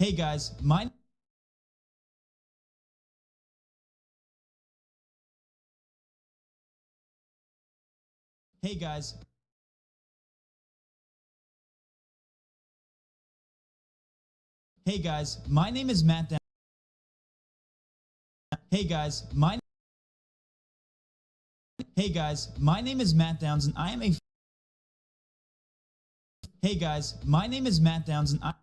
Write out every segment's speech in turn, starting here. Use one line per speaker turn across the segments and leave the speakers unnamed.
Hey guys, my Hey guys. Hey guys, my name is Matt Down. Hey guys, my name is Matt Downs and I am a Hey guys, my name is Matt Downs and I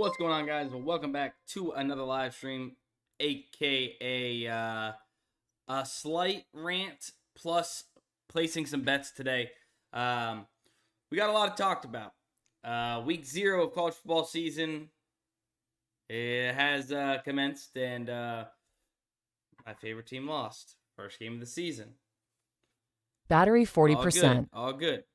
What's going on, guys? Well, welcome back to another live stream, aka a slight rant plus placing some bets today. We got a lot talked about. Week 0 of college football season, it has commenced, and my favorite team lost. First game of the season.
Battery 40%.
All good.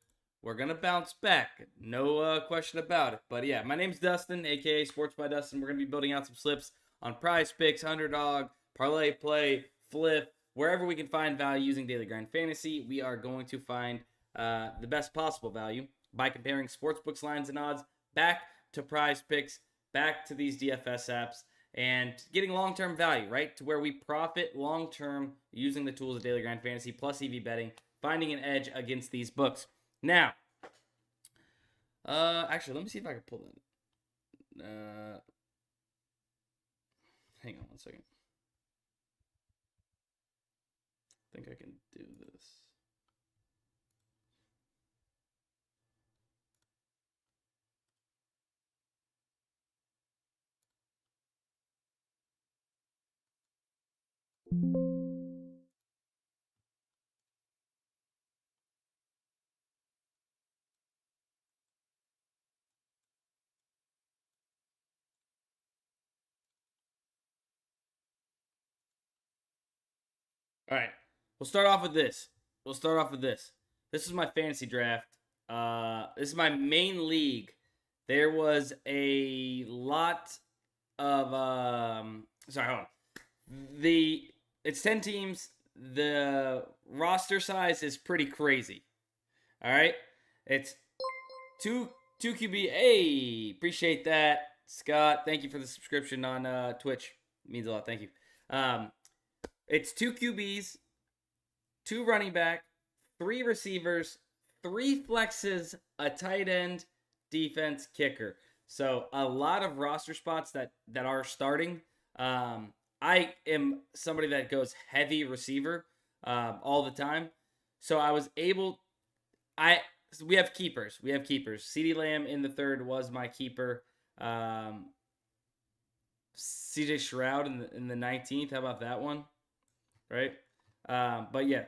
We're going to bounce back. No question about it. But yeah, my name's Dustin, aka Sports by Dustin. We're going to be building out some slips on PrizePicks, Underdog, ParlayPlay, Fliff, wherever we can find value using Daily Grind Fantasy. We are going to find the best possible value by comparing sportsbooks, lines, and odds back to PrizePicks, back to these DFS apps, and getting long-term value, right? To where we profit long-term using the tools of Daily Grind Fantasy plus EV betting, finding an edge against these books. Now, actually, let me see if I can pull that. Hang on one second. I think I can do this. All right, we'll start off with this. This is my fantasy draft. This is my main league. There was a lot of sorry, hold on. It's 10 teams. The roster size is pretty crazy. All right, it's two QB. Hey, appreciate that, Scott. Thank you for the subscription on Twitch. It means a lot. Thank you. It's 2 QBs, 2 running back, 3 receivers, 3 flexes, a tight end, defense, kicker. So a lot of roster spots that are starting. I am somebody that goes heavy receiver all the time. So I was able. We have keepers. CeeDee Lamb in the 3rd was my keeper. CJ Stroud in the 19th. How about that one? Right? But yeah,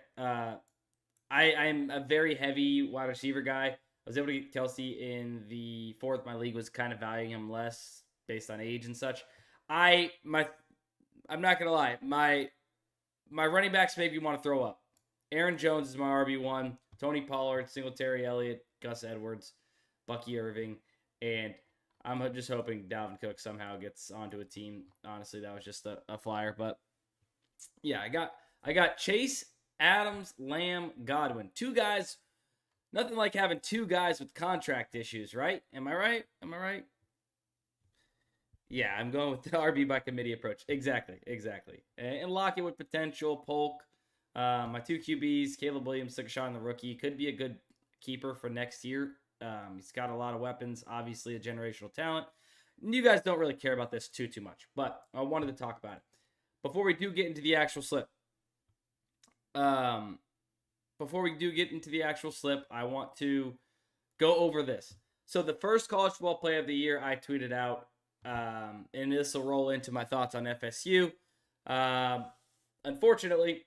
I'm a very heavy wide receiver guy. I was able to get Kelsey in the 4th. My league was kind of valuing him less based on age and such. I'm not gonna lie, my running backs make you want to throw up. Aaron Jones is my RB1. Tony Pollard, Singletary, Elliott, Gus Edwards, Bucky Irving, and I'm just hoping Dalvin Cook somehow gets onto a team. Honestly, that was just a flyer, but yeah, I got Chase, Adams, Lamb, Godwin. 2 guys. Nothing like having 2 guys with contract issues, right? Am I right? Yeah, I'm going with the RB by committee approach. Exactly. And Lockett with potential. Polk. My 2 QBs, Caleb Williams took a shot on the rookie. Could be a good keeper for next year. He's got a lot of weapons. Obviously, a generational talent. You guys don't really care about this too much, but I wanted to talk about it. Before we do get into the actual slip, I want to go over this. So the first college football play of the year I tweeted out, and this will roll into my thoughts on FSU. Unfortunately,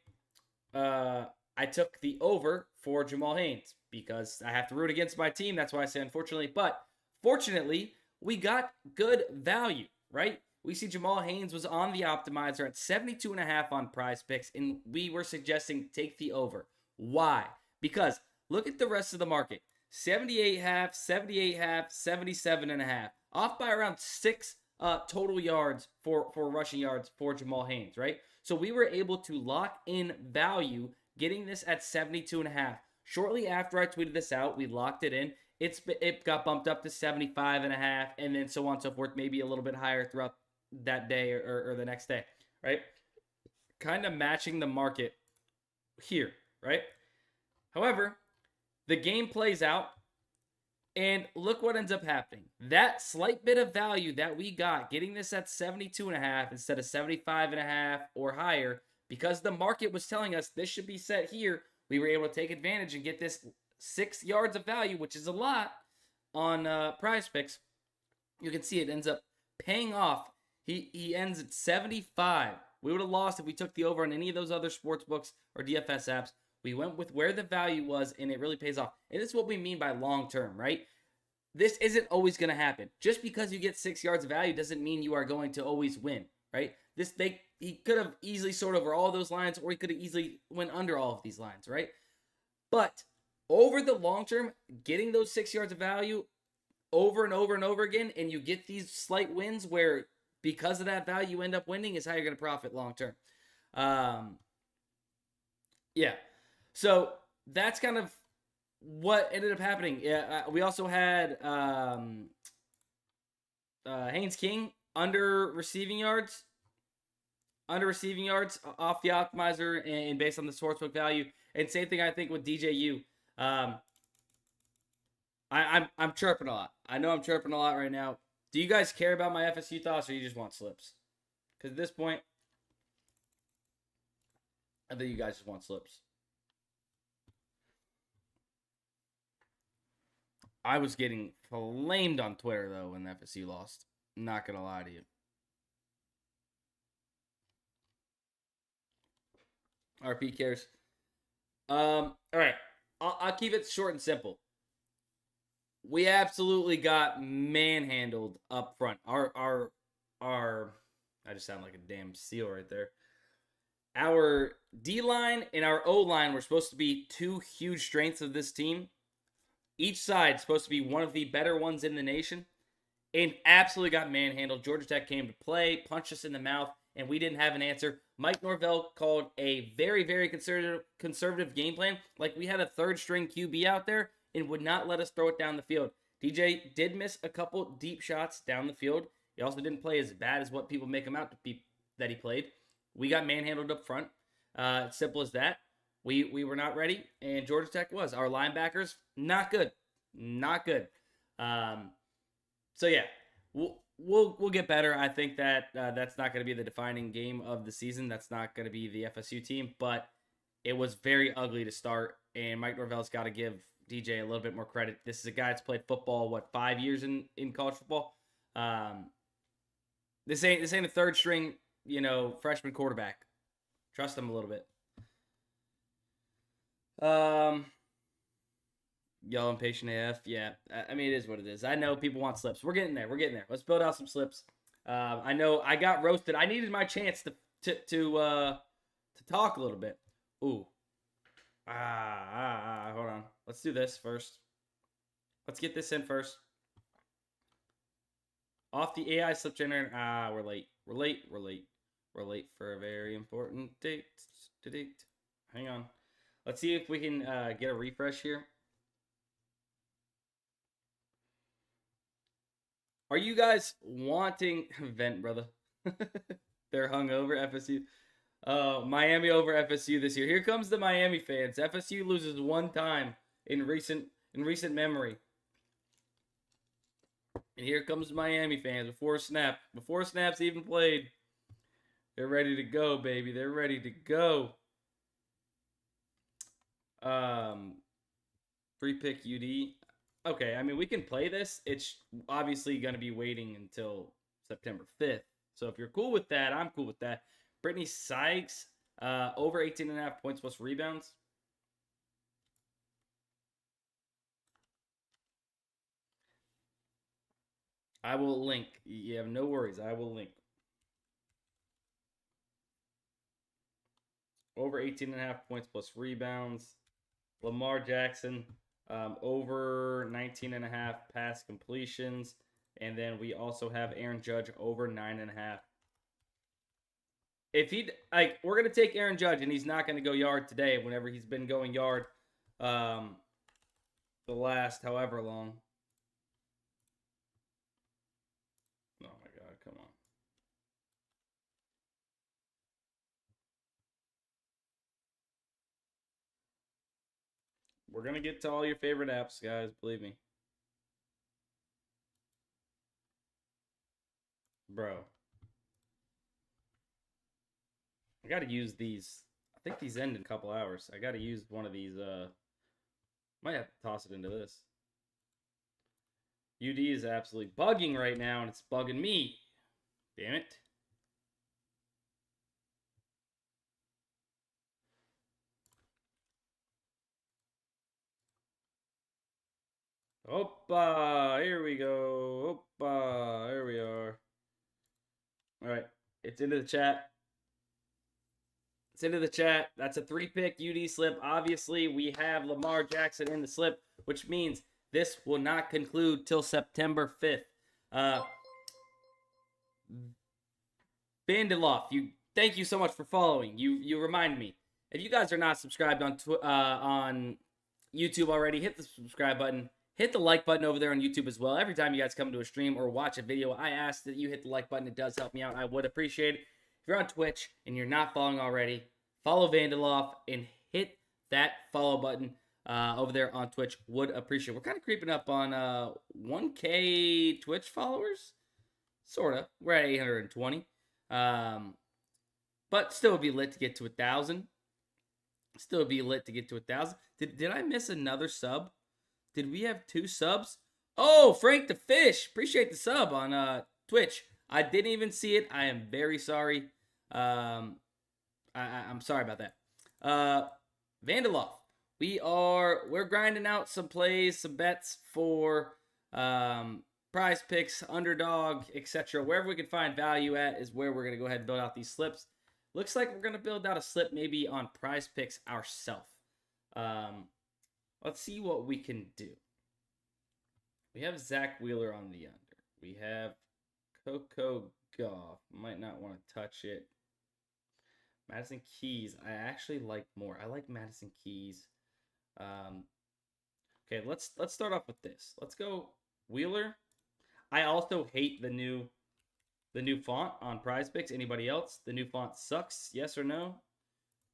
I took the over for Jamal Haynes because I have to root against my team. That's why I say unfortunately. But fortunately, we got good value, right? We see Jamal Haynes was on the optimizer at 72.5 on PrizePicks, and we were suggesting take the over. Why? Because look at the rest of the market. 78.5, 78.5, 77.5. Off by around 6 total yards for rushing yards for Jamal Haynes, right? So we were able to lock in value getting this at 72.5. Shortly after I tweeted this out, we locked it in. It got bumped up to 75.5, and then so on and so forth, maybe a little bit higher throughout that day or the next day, right? Kind of matching the market here, right? However, the game plays out, and look what ends up happening. That slight bit of value that we got, getting this at 72.5 instead of 75.5 or higher, because the market was telling us this should be set here, we were able to take advantage and get this 6 yards of value, which is a lot, on PrizePicks. You can see it ends up paying off. He ends at 75. We would have lost if we took the over on any of those other sports books or DFS apps. We went with where the value was, and it really pays off. And this is what we mean by long term, right? This isn't always going to happen. Just because you get 6 yards of value doesn't mean you are going to always win, right? He could have easily soared over all those lines, or he could have easily went under all of these lines, right? But over the long term, getting those 6 yards of value over and over and over again, and you get these slight wins where because of that value you end up winning, is how you're going to profit long term. Yeah. So that's kind of what ended up happening. Yeah, we also had Haynes King under receiving yards off the optimizer and based on the sportsbook value. And same thing I think with DJU. I'm chirping a lot. I know I'm chirping a lot right now. Do you guys care about my FSU thoughts, or you just want slips? Because at this point, I think you guys just want slips. I was getting flamed on Twitter, though, when FSU lost. Not going to lie to you. RP cares. All right. I'll keep it short and simple. We absolutely got manhandled up front. Our I just sound like a damn seal right there. Our D-line and our O-line were supposed to be two huge strengths of this team. Each side supposed to be one of the better ones in the nation. And absolutely got manhandled. Georgia Tech came to play, punched us in the mouth, and we didn't have an answer. Mike Norvell called a very, very conservative game plan. Like we had a third-string QB out there and would not let us throw it down the field. DJ did miss a couple deep shots down the field. He also didn't play as bad as what people make him out to be that he played. We got manhandled up front. Simple as that. We were not ready, and Georgia Tech was. Our linebackers, not good. Not good. So yeah, we'll get better. I think that that's not going to be the defining game of the season. That's not going to be the FSU team, but it was very ugly to start, and Mike Norvell's got to give DJ a little bit more credit. This is a guy that's played football, 5 years in college football? This ain't a third string, freshman quarterback. Trust him a little bit. Y'all impatient AF? Yeah. I mean, it is what it is. I know people want slips. We're getting there. Let's build out some slips. I know I got roasted. I needed my chance to talk a little bit. Ooh. Hold on. Let's do this first. Let's get this in first. Off the AI slip generator. We're late. We're late for a very important date. Hang on. Let's see if we can get a refresh here. Are you guys wanting vent, brother? They're hungover, FSU. Miami over FSU this year. Here comes the Miami fans. FSU loses one time in recent memory. And here comes Miami fans before snap's even played. They're ready to go, baby. They're ready to go. Free pick UD. Okay, I mean, we can play this. It's obviously going to be waiting until September 5th. So if you're cool with that, I'm cool with that. Brittany Sykes, over 18.5 points plus rebounds. I will link. You have no worries. I will link. Over 18.5 points plus rebounds. Lamar Jackson, over 19.5 pass completions. And then we also have Aaron Judge over 9.5. If we're going to take Aaron Judge, and he's not going to go yard today whenever he's been going yard the last however long. Oh, my God. Come on. We're going to get to all your favorite apps, guys. Believe me. Bro. I got to use these. I think these end in a couple hours. I got to use one of these. Might have to toss it into this. UD is absolutely bugging right now, and it's bugging me. Damn it. Opa, here we go. Opa, here we are. All right, it's into the chat. It's into the chat. That's a 3-pick UD slip. Obviously, we have Lamar Jackson in the slip, which means this will not conclude till September 5th. Vandeloff, thank you so much for following. You remind me. If you guys are not subscribed on YouTube already, hit the subscribe button. Hit the like button over there on YouTube as well. Every time you guys come to a stream or watch a video, I ask that you hit the like button. It does help me out. I would appreciate it. If you're on Twitch and you're not following already, follow Vandeloff and hit that follow button over there on Twitch. Would appreciate it. We're kind of creeping up on 1K Twitch followers. Sort of. We're at 820. But still would be lit to get to 1,000. Still would be lit to get to 1,000. Did I miss another sub? Did we have 2 subs? Oh, Frank the Fish. Appreciate the sub on Twitch. I didn't even see it. I am very sorry. I'm sorry about that. Vandeloff. We're grinding out some plays, some bets for Prize Picks, Underdog, etc. Wherever we can find value at is where we're going to go ahead and build out these slips. Looks like we're going to build out a slip maybe on Prize Picks ourselves. Let's see what we can do. We have Zach Wheeler on the under. We have Coco Gauff. Might not want to touch it. Madison Keys, I actually like more. I like Madison Keys. Okay, let's start off with this. Let's go Wheeler. I also hate the new font on Prize Picks. Anybody else? The new font sucks. Yes or no?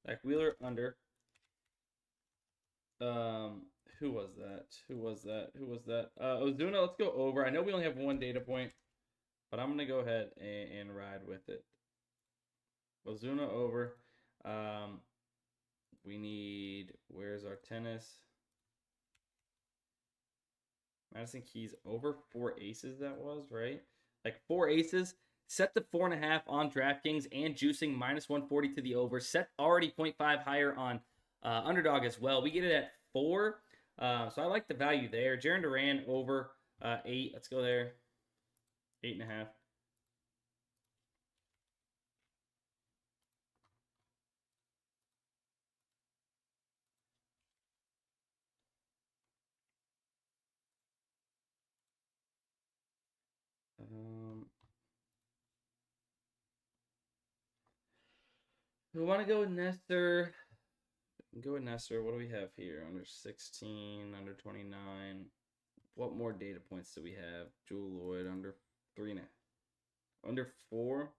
Zach Wheeler under. Who was that? Ozuna, let's go over. I know we only have 1 data point, but I'm going to go ahead and ride with it. Ozuna over. We need, where's our tennis? Madison Keys over 4 aces, that was, right? Like 4 aces. Set to 4.5 on DraftKings and juicing -140 to the over. Set already 0.5 higher on Underdog as well. We get it at 4. So I like the value there. Jaren Duran over 8. Let's go there. 8.5. We want to go with Nestor. Go with Nestor. What do we have here? Under 16, under 29. What more data points do we have? Jewel Lloyd under 3.5. Under 4.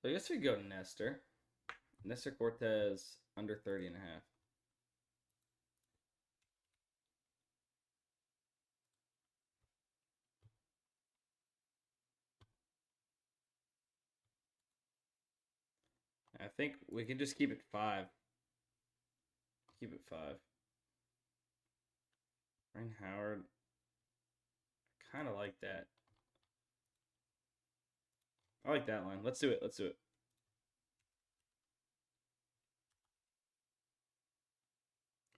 So I guess we go Nestor. Nestor Cortez under 30.5. I think we can just keep it 5. Keep it 5. Ryan Howard. I kind of like that. I like that line. Let's do it. Let's do it.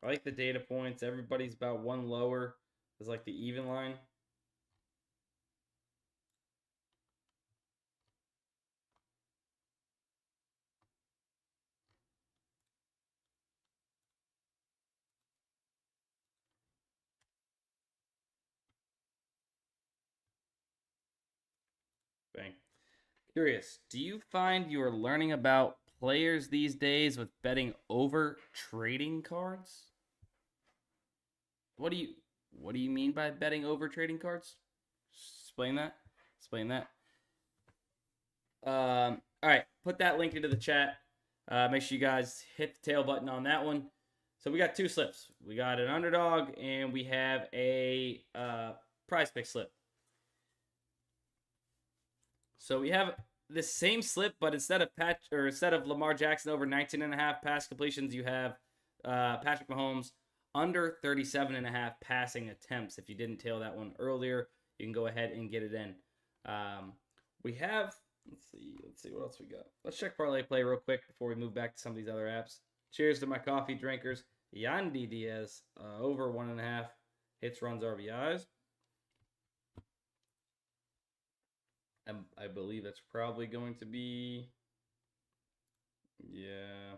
I like the data points. Everybody's about 1 lower. It's like the even line. Bang. Curious, do you find you're learning about players these days with betting over trading cards? What do you mean by betting over trading cards? Explain that. Explain that. All right, put that link into the chat. Make sure you guys hit the tail button on that one. So we got 2 slips. We got an Underdog and we have a Prize Pick slip. So we have the same slip, but instead of Lamar Jackson over 19.5 pass completions, you have Patrick Mahomes under 37.5 passing attempts. If you didn't tail that one earlier, you can go ahead and get it in. We have, let's see what else we got. Let's check ParlayPlay real quick before we move back to some of these other apps. Cheers to my coffee drinkers. Yandy Diaz over 1.5 hits, runs, RBIs. I believe that's probably going to be, yeah.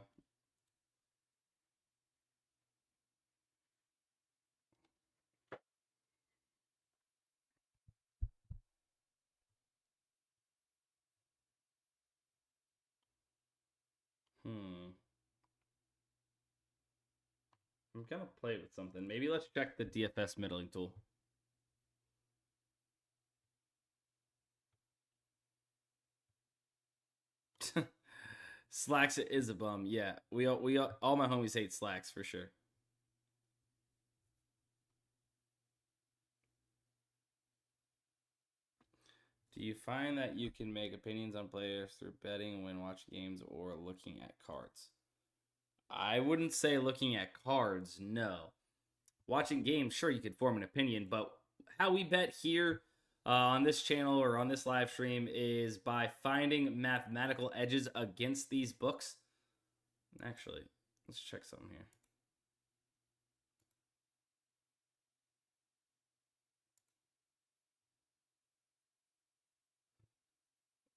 I'm gonna play with something. Maybe let's check the DFS middling tool. Slacks is a bum. Yeah, we all my homies hate Slacks for sure. Do you find that you can make opinions on players through betting when watching games or looking at cards? I wouldn't say looking at cards, no. Watching games, sure, you could form an opinion, but how we bet here on this channel or on this live stream is by finding mathematical edges against these books. Actually, let's check something here.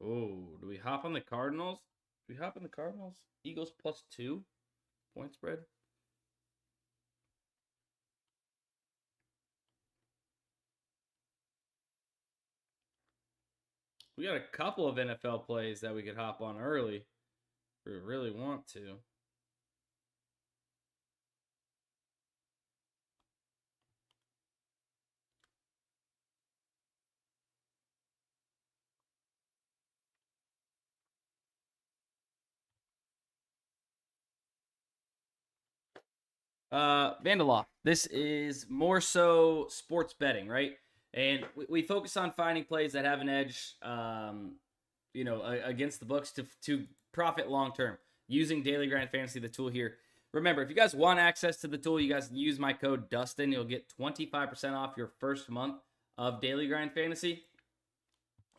Oh, do we hop on the Cardinals? Do we hop on the Cardinals? Eagles +2 point spread. We got a couple of NFL plays that we could hop on early if we really want to. Vandaloff. This is more so sports betting, right? And we focus on finding plays that have an edge, against the books to profit long term using Daily Grind Fantasy, the tool here. Remember, if you guys want access to the tool, you guys use my code DUSTIN. You'll get 25% off your first month of Daily Grind Fantasy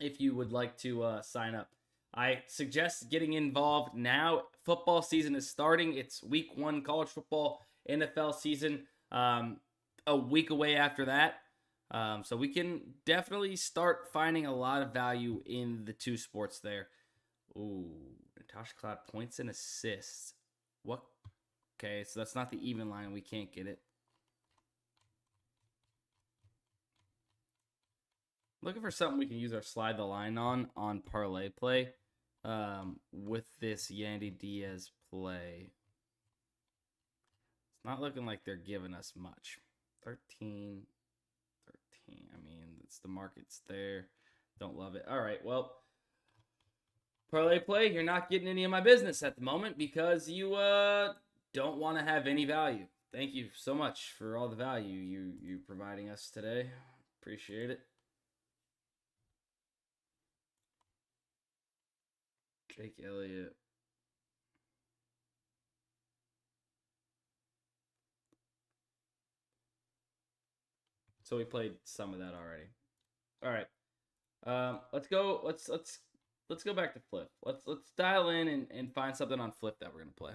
if you would like to sign up. I suggest getting involved now. Football season is starting. It's week 1 college football, NFL season a week away after that. So we can definitely start finding a lot of value in the two sports there. Ooh, Natasha Cloud points and assists. What? Okay, so that's not the even line. We can't get it. Looking for something we can use our slide the line on ParlayPlay with this Yandy Diaz play. It's not looking like they're giving us much. 13. I mean, it's the market's there. Don't love it. All right, well, ParlayPlay, you're not getting any of my business at the moment because you don't want to have any value. Thank you so much for all the value you're providing us today. Appreciate it. Jake Elliott. So we played some of that already. All right. Let's go. Let's go back to Fliff. Let's dial in and find something on Fliff that we're gonna play.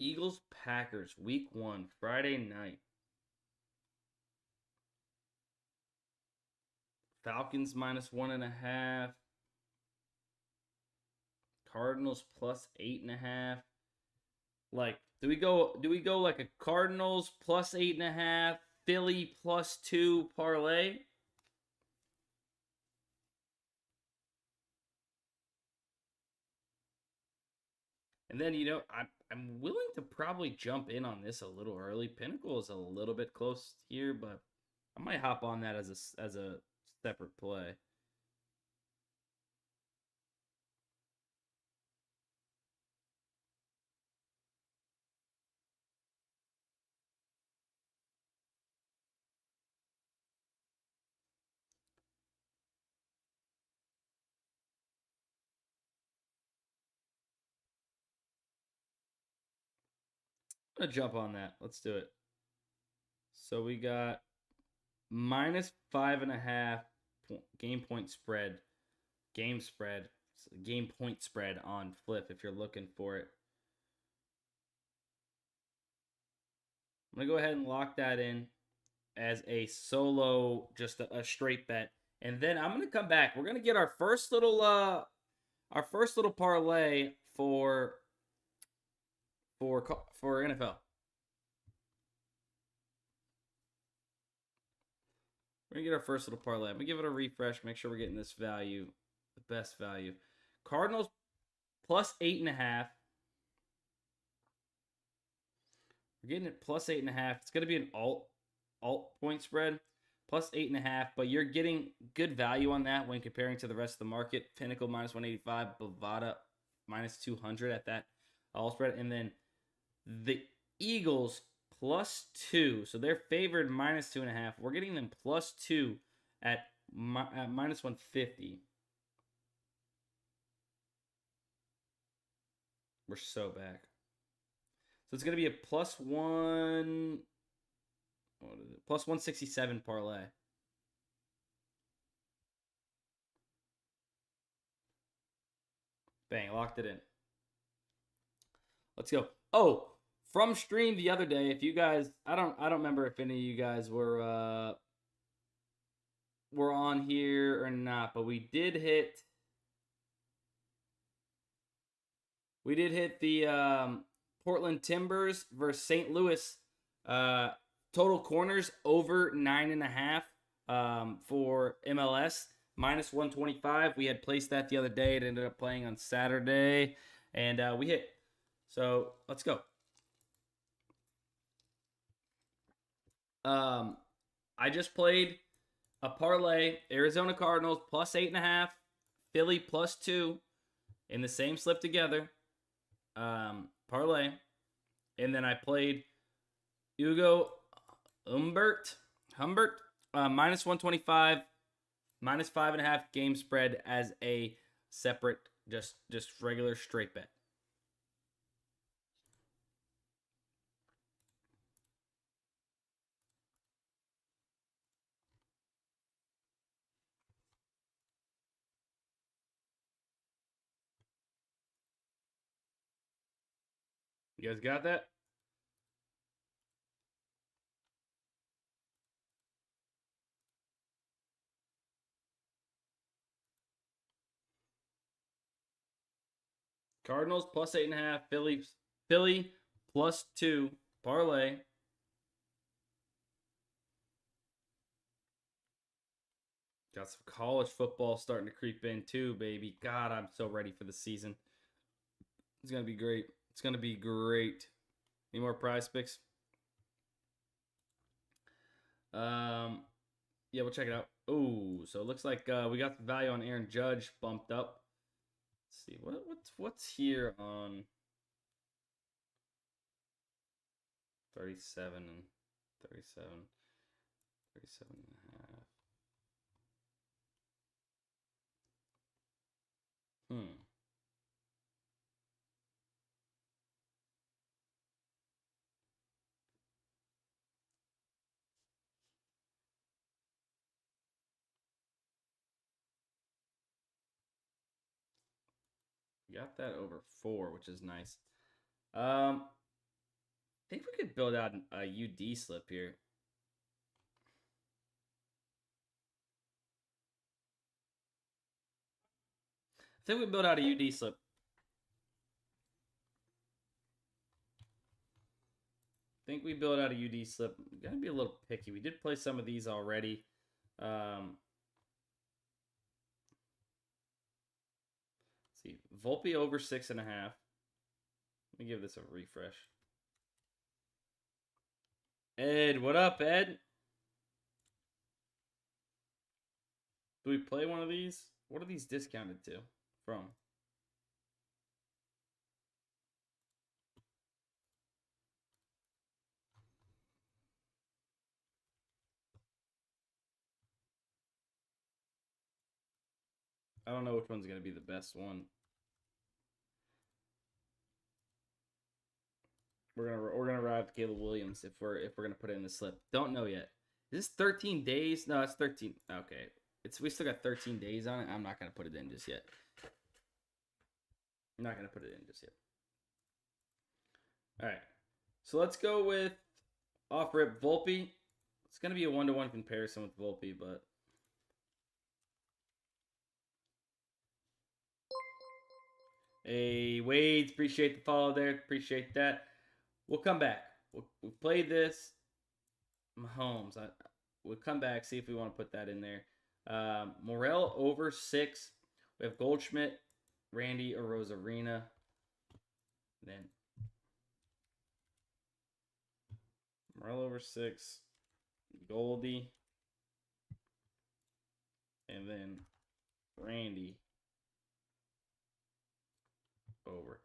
Eagles Packers week 1 Friday night. Falcons -1.5. Cardinals +8.5. Like, do we go like a Cardinals +8.5, Philly +2 parlay? And then, I'm willing to probably jump in on this a little early. Pinnacle is a little bit close here, but I might hop on that as a separate play. I'm going to jump on that. Let's do it. So we got -5.5 game point spread. Game point spread on Fliff if you're looking for it. I'm going to go ahead and lock that in as a solo, just a straight bet. And then I'm going to come back. We're going to get our first little parlay for NFL. We're going to get our first little parlay. I'm going to give it a refresh, make sure we're getting this value, the best value. Cardinals +8.5. We're getting it +8.5. It's going to be an alt point spread, +8.5. But you're getting good value on that when comparing to the rest of the market. Pinnacle -185, Bovada -200 at that all spread. And then the Eagles +2. So they're favored -2.5. We're getting them +2 at -150. We're so back. So it's going to be a +1. What is it? +167 parlay. Bang, locked it in. Let's go. Oh, from stream the other day, if you guys, I don't remember if any of you guys were on here or not, but we did hit the Portland Timbers versus St. Louis. Total corners over 9.5 for MLS, -125. We had placed that the other day. It ended up playing on Saturday, and we hit. So let's go. I just played a parlay. Arizona Cardinals +8.5, Philly +2 in the same slip together. Parlay, and then I played Hugo Humbert -125, -5.5 game spread as a separate, just regular straight bet. You guys got that? Cardinals +8.5, Philly +2 parlay. Got some college football starting to creep in too, baby. God, I'm so ready for the season. It's gonna be great. It's gonna be great. Any more prize picks? Yeah, we'll check it out. Oh, so it looks like we got the value on Aaron Judge bumped up. Let's see what's here on 37 and 37 and a half. Got that over 4, which is nice. I think we could build out a UD slip here. I think we build out a UD slip. Gotta be a little picky. We did play some of these already. Let's see, Volpe over 6.5. Let me give this a refresh. Ed, what up, Ed? Do we play one of these? What are these discounted to from? I don't know which one's going to be the best one. We're gonna ride Caleb Williams if we're gonna put it in the slip. Don't know yet. Is this 13 days? No, it's 13. Okay, we still got 13 days on it. I'm not gonna put it in just yet. I'm not gonna put it in just yet. All right, so let's go with off rip Volpe. It's gonna be a 1-to-1 comparison with Volpe, but hey, Wade, appreciate the follow there. Appreciate that. We'll come back. We played this. Mahomes. We'll come back, see if we want to put that in there. Morel over 6. We have Goldschmidt, Randy Arozarena. Then Morel over 6. Goldie. And then Randy over.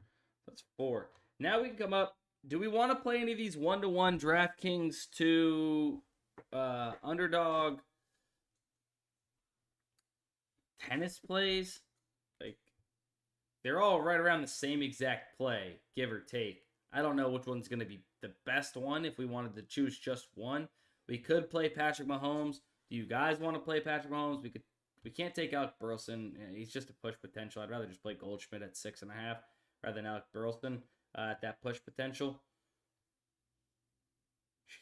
That's 4. Now we can come up. Do we want to play any of these 1-to-1 DraftKings to Underdog tennis plays? Like, they're all right around the same exact play, give or take. I don't know which one's going to be the best one if we wanted to choose just one. We could play Patrick Mahomes. Do you guys want to play Patrick Mahomes? We can't take Alec Burleson. He's just a push potential. I'd rather just play Goldschmidt at 6.5 rather than Alec Burleson. At that push potential.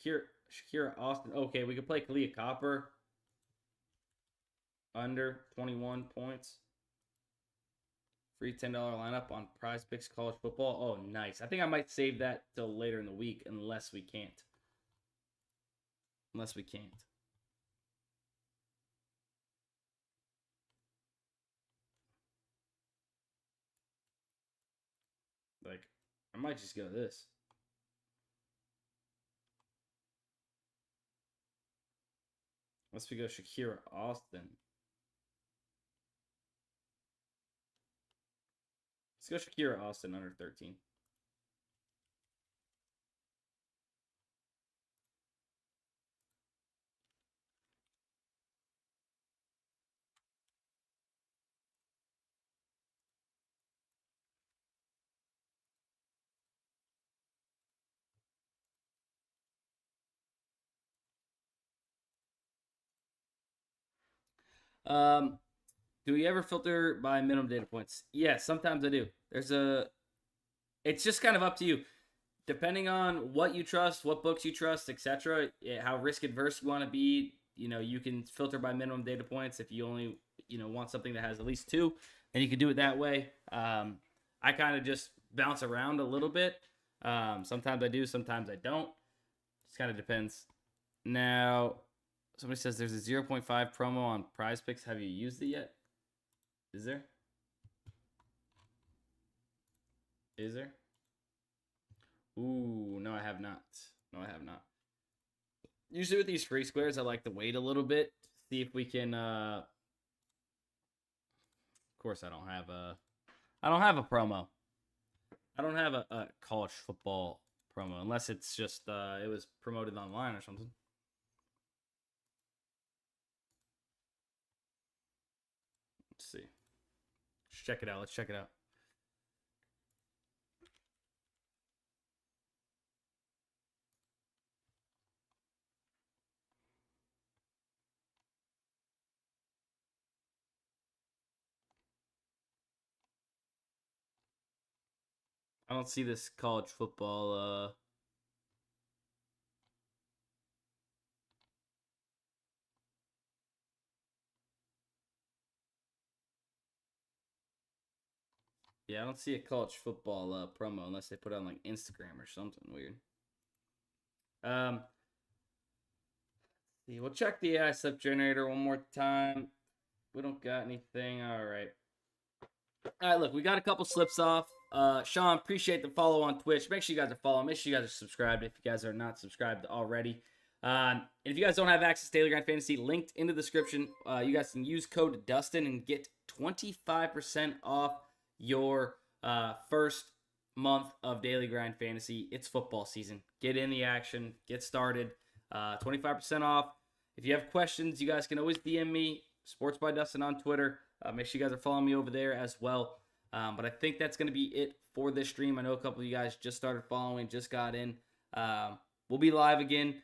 Shakira Austin. Okay, we could play Kalia Copper. Under 21 points. Free $10 lineup on PrizePicks College Football. Oh, nice. I think I might save that till later in the week unless we can't. Unless we can't. Like, I might just go this. Unless we go Shakira Austin. Let's go Shakira Austin under 13. Do we ever filter by minimum data points? Yes, sometimes I do. It's just kind of up to you. Depending on what you trust, what books you trust, etc., how risk adverse you want to be, you can filter by minimum data points. If you only, want something that has at least 2, then you can do it that way. I kind of just bounce around a little bit. Sometimes I do, sometimes I don't. Just kind of depends. Now, somebody says there's a 0.5 promo on PrizePicks. Have you used it yet? Is there? Is there? Ooh, no, I have not. No, I have not. Usually with these free squares, I like to wait a little bit, see if we can. Of course, I don't have a promo. I don't have a college football promo unless it's just it was promoted online or something. Let's see. Let's check it out. Let's check it out. I don't see this college football. Yeah, I don't see a college football promo unless they put it on like Instagram or something weird. See, we'll check the AI slip generator one more time. We don't got anything. All right. All right, look, we got a couple slips off. Sean, appreciate the follow on Twitch. Make sure you guys are following. Make sure you guys are subscribed if you guys are not subscribed already. And if you guys don't have access to Daily Grind Fantasy, linked in the description, you guys can use code DUSTIN and get 25% off your first month of Daily Grind Fantasy. It's football season. Get in the action. Get started. 25% off. If you have questions, you guys can always DM me, Sports by Dustin on Twitter. Make sure you guys are following me over there as well. But I think that's going to be it for this stream. I know a couple of you guys just started following, just got in. We'll be live again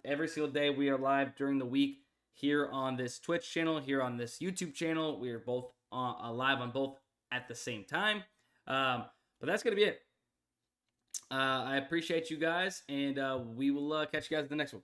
every single day. We are live during the week here on this Twitch channel, here on this YouTube channel. We are both live on both at the same time. But that's going to be it. I appreciate you guys, and we will catch you guys in the next one.